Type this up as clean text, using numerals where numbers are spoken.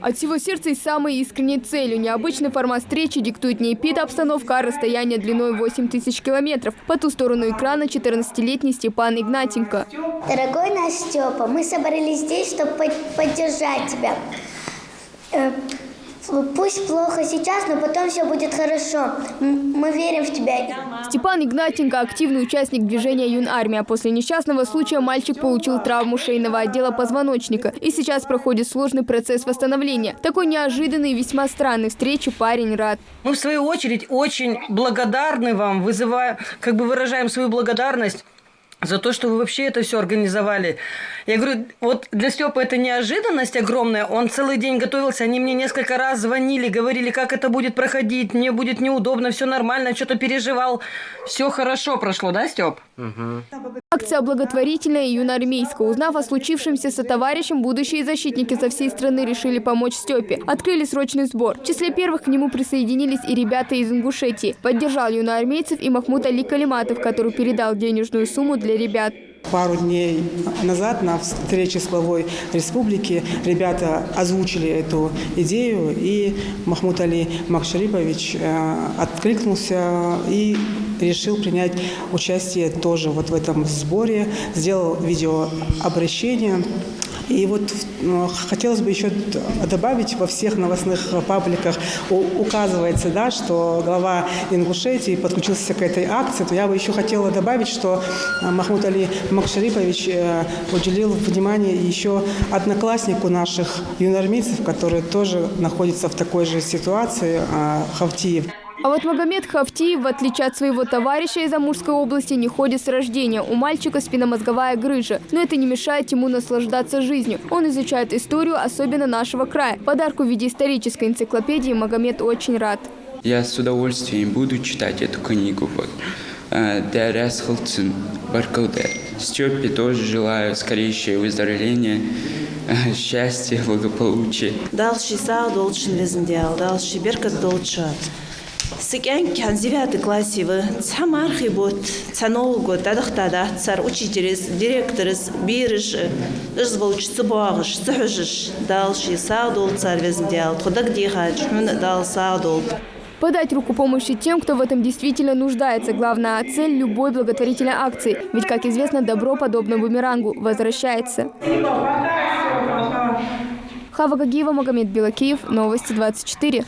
От всего сердца и самой искренней целью. Необычный формат встречи диктует не эпид-обстановка, а расстояние длиной 8000 километров. По ту сторону экрана 14-летний Степан Игнатенко. Дорогой наш Степа, мы собрались здесь, чтобы поддержать тебя. Пусть плохо сейчас, но потом все будет хорошо. Мы верим в тебя. Степан Игнатенко – активный участник движения «Юнармия». После несчастного случая мальчик получил травму шейного отдела позвоночника и сейчас проходит сложный процесс восстановления. Такой неожиданной и весьма странной встрече парень рад. Мы, в свою очередь, очень благодарны вам, выражаем свою благодарность за то, что вы вообще это все организовали. Я говорю, вот для Степы это неожиданность огромная. Он целый день готовился. Они мне несколько раз звонили, говорили, как это будет проходить. Мне будет неудобно, все нормально, что-то переживал. Все хорошо прошло, да, Степ? Угу. Акция благотворительная и юноармейская. Узнав о случившемся со товарищем, будущие защитники со всей страны решили помочь Степе. Открыли срочный сбор. В числе первых к нему присоединились и ребята из Ингушетии. Поддержал юноармейцев и Махмуд Али Калиматов, который передал денежную сумму для ребят. Пару дней назад на встрече с главой республики ребята озвучили эту идею, и Махмуд Али Макшарипович откликнулся и решил принять участие тоже вот в этом сборе, сделал видеообращение. И вот хотелось бы еще добавить, во всех новостных пабликах указывается, да, что глава Ингушетии подключился к этой акции. То я бы еще хотела добавить, что Махмуд Али Макшарипович уделил внимание еще однокласснику наших юноармейцев, который тоже находится в такой же ситуации, Хавтиев. А вот Магомед Хавтиев, в отличие от своего товарища из Амурской области, не ходит с рождения. У мальчика спинномозговая грыжа. Но это не мешает ему наслаждаться жизнью. Он изучает историю, особенно нашего края. Подарку в виде исторической энциклопедии Магомед очень рад. Я с удовольствием буду читать эту книгу. Степе тоже желаю скорейшего выздоровления, счастья, благополучия. Дальше сау должен везендел, дальше беркат должен. Сикян 9 классе вы цамархи бот цаноуго тадахтада цар учителес директорес бирж изволч субагыш сухжиш дальше сау дол цар везендел худак дихач дал сау дол. Подать руку помощи тем, кто в этом действительно нуждается. Главная цель любой благотворительной акции. Ведь, как известно, добро, подобно бумерангу, возвращается. Хава Гагиева, Магомед Белакиев, Новости 24.